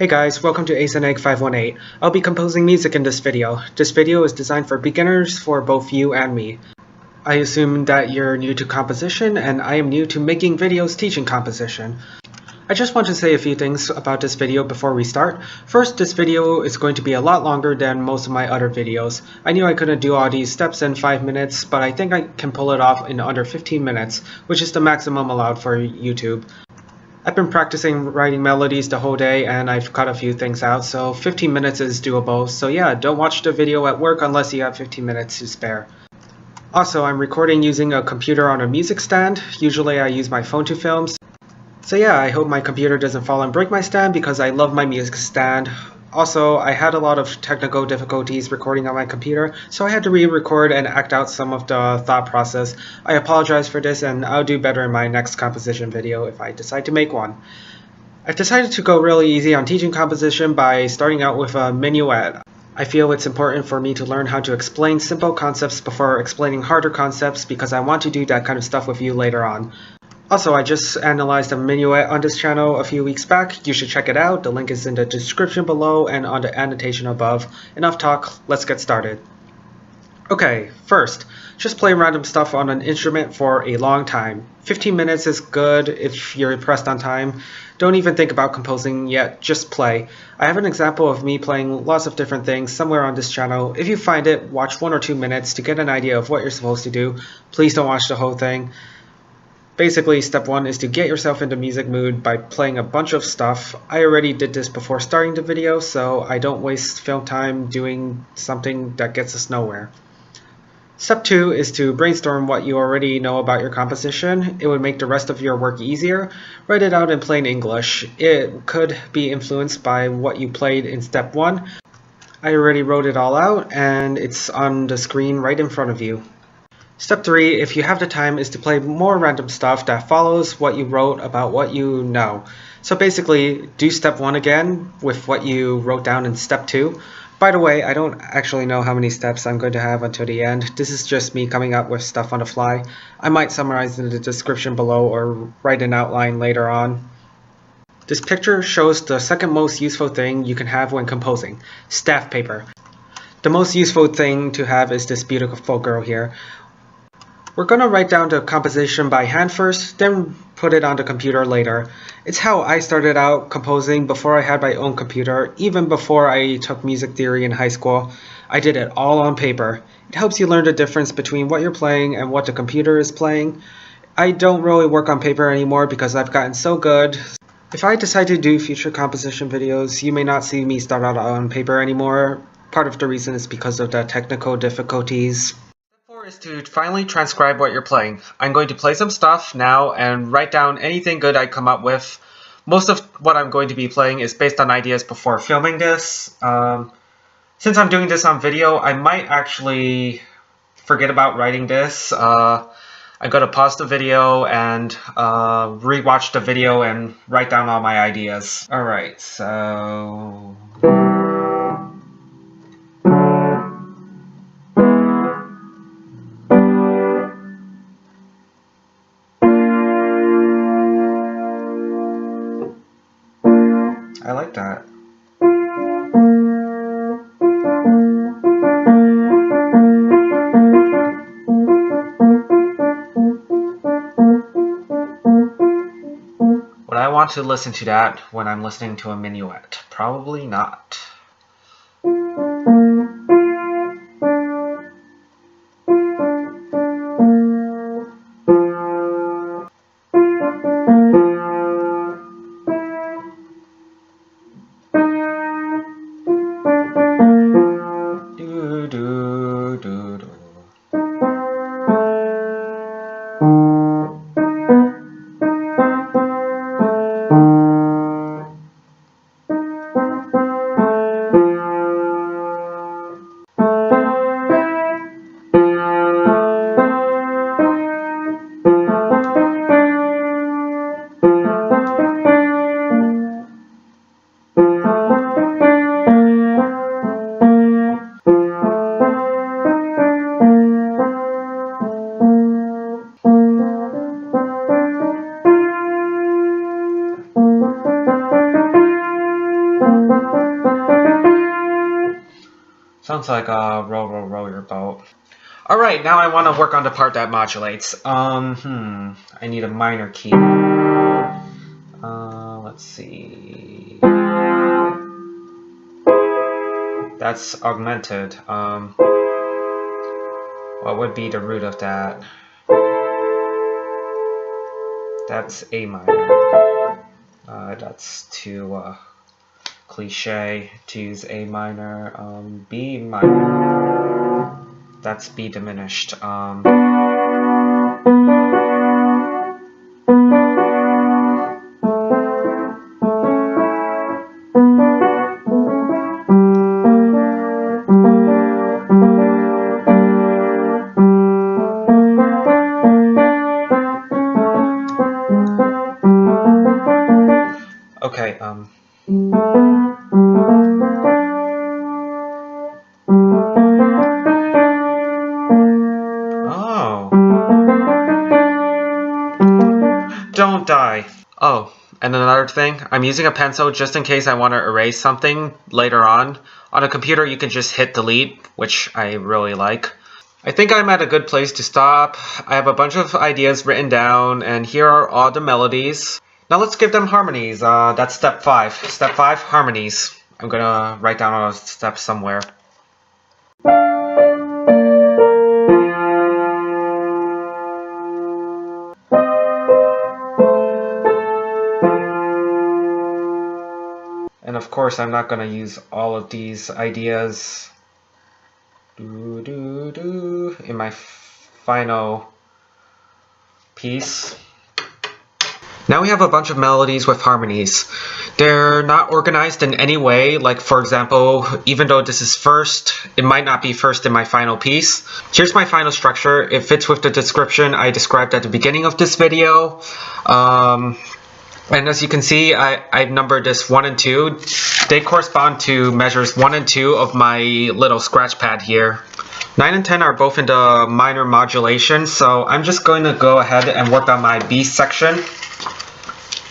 Hey guys, welcome to Ace and Egg 518. I'll be composing music in this video. This video is designed for beginners for both you and me. I assume that you're new to composition and I am new to making videos teaching composition. I just want to say a few things about this video before we start. First, this video is going to be a lot longer than most of my other videos. I knew I couldn't do all these steps in 5 minutes, but I think I can pull it off in under 15 minutes, which is the maximum allowed for YouTube. I've been practicing writing melodies the whole day and I've cut a few things out, so 15 minutes is doable. So yeah, don't watch the video at work unless you have 15 minutes to spare. Also, I'm recording using a computer on a music stand. Usually I use my phone to film. So yeah, I hope my computer doesn't fall and break my stand because I love my music stand. Also, I had a lot of technical difficulties recording on my computer, so I had to re-record and act out some of the thought process. I apologize for this and I'll do better in my next composition video if I decide to make one. I've decided to go really easy on teaching composition by starting out with a minuet. I feel it's important for me to learn how to explain simple concepts before explaining harder concepts because I want to do that kind of stuff with you later on. Also, I just analyzed a minuet on this channel a few weeks back. You should check it out. The link is in the description below and on the annotation above. Enough talk, let's get started. Okay, first, just play random stuff on an instrument for a long time. 15 minutes is good if you're pressed on time. Don't even think about composing yet, just play. I have an example of me playing lots of different things somewhere on this channel. If you find it, watch 1 or 2 minutes to get an idea of what you're supposed to do. Please don't watch the whole thing. Basically, step 1 is to get yourself into music mood by playing a bunch of stuff. I already did this before starting the video, so I don't waste film time doing something that gets us nowhere. Step 2 is to brainstorm what you already know about your composition. It would make the rest of your work easier. Write it out in plain English. It could be influenced by what you played in step 1. I already wrote it all out, and it's on the screen right in front of you. Step 3, if you have the time, is to play more random stuff that follows what you wrote about what you know. So basically, do step 1 again with what you wrote down in step 2. By the way, I don't actually know how many steps I'm going to have until the end. This is just me coming up with stuff on the fly. I might summarize in the description below or write an outline later on. This picture shows the second most useful thing you can have when composing, staff paper. The most useful thing to have is this beautiful girl here. We're going to write down the composition by hand first, then put it on the computer later. It's how I started out composing before I had my own computer, even before I took music theory in high school. I did it all on paper. It helps you learn the difference between what you're playing and what the computer is playing. I don't really work on paper anymore because I've gotten so good. If I decide to do future composition videos, you may not see me start out on paper anymore. Part of the reason is because of the technical difficulties. Is to finally transcribe what you're playing. I'm going to play some stuff now and write down anything good I come up with. Most of what I'm going to be playing is based on ideas before filming this. Since I'm doing this on video, I might actually forget about writing this. I'm going to pause the video and rewatch the video and write down all my ideas. Alright, so... I like that. Would I want to listen to that when I'm listening to a minuet? Probably not. Sounds like a row, row, row your boat. Alright, now I want to work on the part that modulates. I need a minor key. Let's see. That's augmented. What would be the root of that? That's A minor. That's too cliche to use A minor. B minor. That's B diminished. Okay, Oh. Don't die. Oh, and another thing, I'm using a pencil just in case I want to erase something later on. On a computer, you can just hit delete, which I really like. I think I'm at a good place to stop. I have a bunch of ideas written down, and here are all the melodies. Now let's give them harmonies. That's step 5. Step 5, harmonies. I'm gonna write down all those steps somewhere. And of course, I'm not gonna use all of these ideas in my final piece. Now we have a bunch of melodies with harmonies. They're not organized in any way, like for example, even though this is first, it might not be first in my final piece. Here's my final structure. It fits with the description I described at the beginning of this video. And as you can see, I've numbered this 1 and 2. They correspond to measures 1 and 2 of my little scratch pad here. 9 and 10 are both in the minor modulation, so I'm just going to go ahead and work on my B section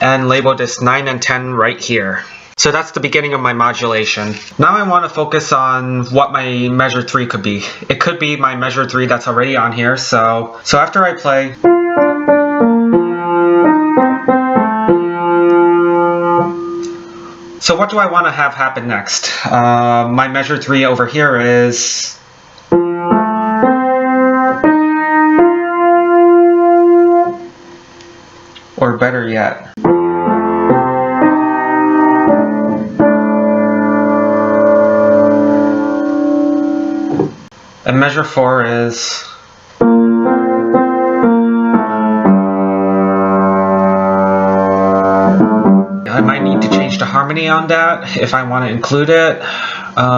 and label this 9 and 10 right here. So that's the beginning of my modulation. Now I want to focus on what my measure 3 could be. It could be my measure 3 that's already on here, so after I play, so what do I want to have happen next? My measure 3 over here is... or better yet, and measure 4 is... I might need to change the harmony on that if I want to include it.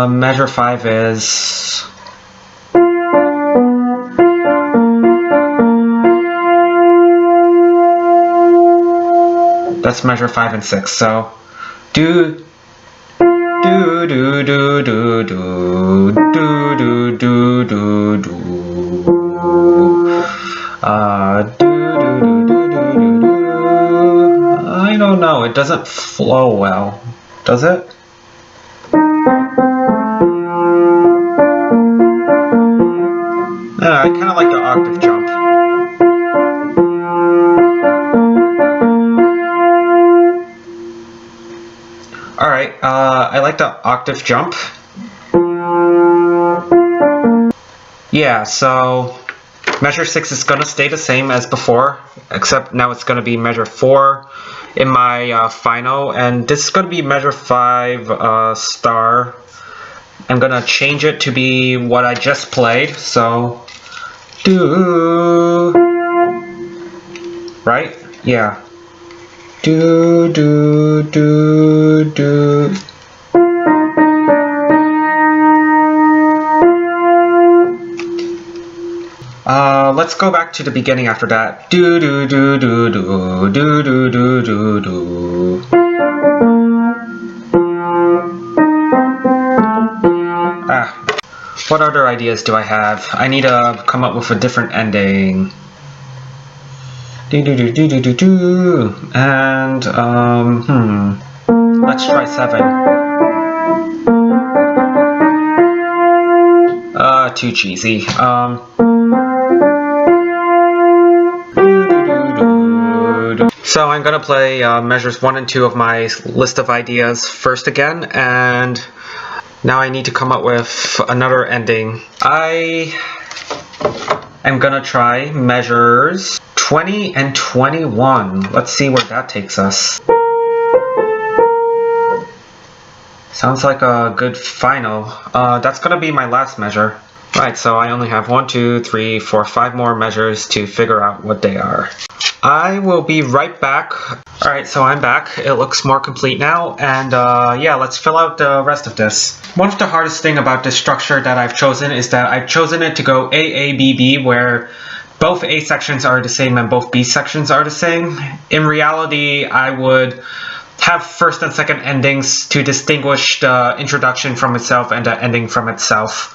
Measure 5 is... that's measure 5 and 6. So do do do do do do do do do do do I don't know, it doesn't flow well, does it? I kind of like the octave jump. Alright, I like the octave jump. Yeah, so measure 6 is going to stay the same as before, except now it's going to be measure 4 in my final, and this is going to be measure 5 star. I'm going to change it to be what I just played, so do, right? Yeah. Do, do, do, do. Let's go back to the beginning after that. Do, do, do, do, do, do, do, do, do, do. What other ideas do I have? I need to come up with a different ending. Do do do do do do do. And let's try 7. too cheesy. So I'm gonna play measures 1 and 2 of my list of ideas first again, and now I need to come up with another ending. I am gonna try measures 20 and 21. Let's see where that takes us. Sounds like a good final. That's gonna be my last measure. Right, so I only have 1, 2, 3, 4, 5 more measures to figure out what they are. I will be right back. Alright, so I'm back. It looks more complete now, and yeah, let's fill out the rest of this. One of the hardest thing about this structure that I've chosen is that I've chosen it to go A, where both A sections are the same and both B sections are the same. In reality, I would have first and second endings to distinguish the introduction from itself and the ending from itself.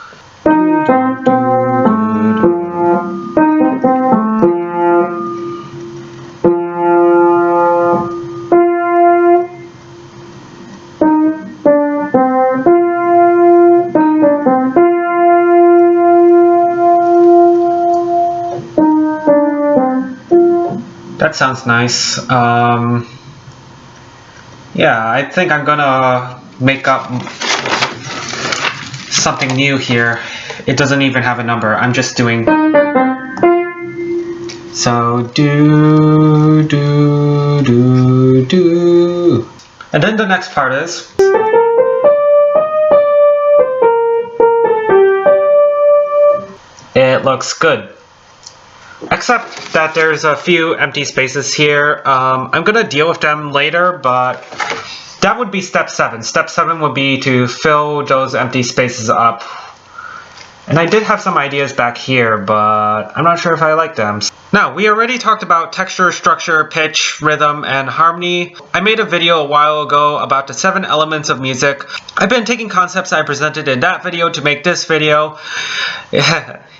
That sounds nice. Yeah, I think I'm gonna make up something new here. It doesn't even have a number. I'm just doing. So do do do do. And then the next part is. It looks good. Except that there's a few empty spaces here. I'm gonna deal with them later, but that would be step 7. Step 7 would be to fill those empty spaces up. And I did have some ideas back here, but I'm not sure if I like them. Now, we already talked about texture, structure, pitch, rhythm, and harmony. I made a video a while ago about the 7 elements of music. I've been taking concepts I presented in that video to make this video.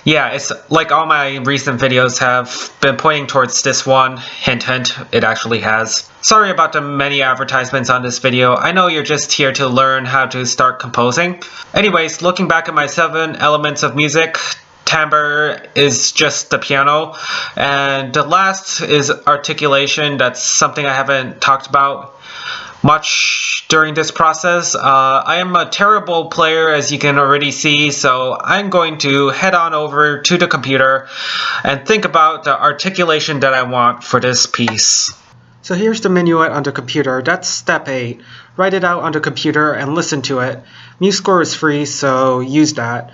Yeah, it's like all my recent videos have been pointing towards this one. Hint, hint, it actually has. Sorry about the many advertisements on this video. I know you're just here to learn how to start composing. Anyways, looking back at my 7 elements of music, timbre is just the piano, and the last is articulation. That's something I haven't talked about much during this process. I am a terrible player, as you can already see, so I'm going to head on over to the computer and think about the articulation that I want for this piece. So here's the Minuet on the computer. That's step 8. Write it out on the computer and listen to it. MuseScore is free, so use that.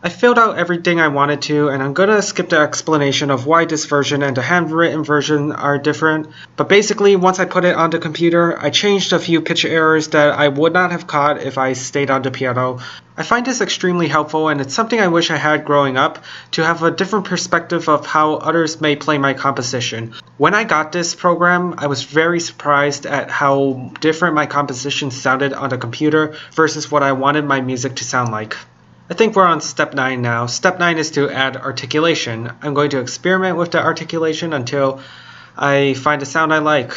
I filled out everything I wanted to, and I'm gonna skip the explanation of why this version and the handwritten version are different. But basically, once I put it on the computer, I changed a few pitch errors that I would not have caught if I stayed on the piano. I find this extremely helpful, and it's something I wish I had growing up, to have a different perspective of how others may play my composition. When I got this program, I was very surprised at how different my composition sounded on the computer versus what I wanted my music to sound like. I think we're on step 9 now. Step 9 is to add articulation. I'm going to experiment with the articulation until I find a sound I like.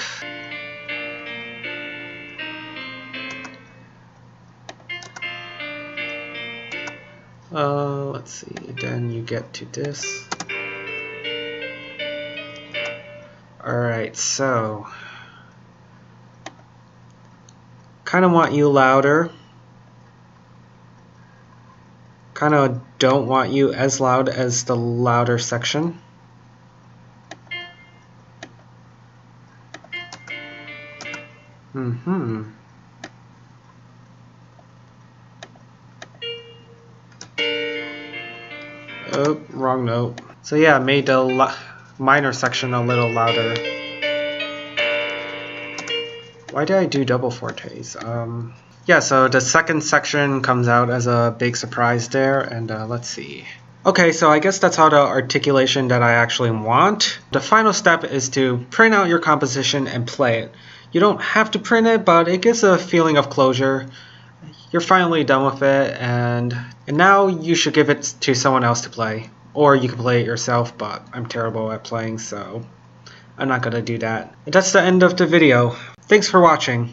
Let's see, then you get to this. Alright, so kind of want you louder. Kind of don't want you as loud as the louder section. Oh, wrong note. So yeah, I made the minor section a little louder. Why did I do double fortes? Yeah, so the second section comes out as a big surprise there, and let's see. Okay, so I guess that's all the articulation that I actually want. The final step is to print out your composition and play it. You don't have to print it, but it gives a feeling of closure. You're finally done with it, and now you should give it to someone else to play. Or you can play it yourself, but I'm terrible at playing, so I'm not gonna do that. And that's the end of the video. Thanks for watching.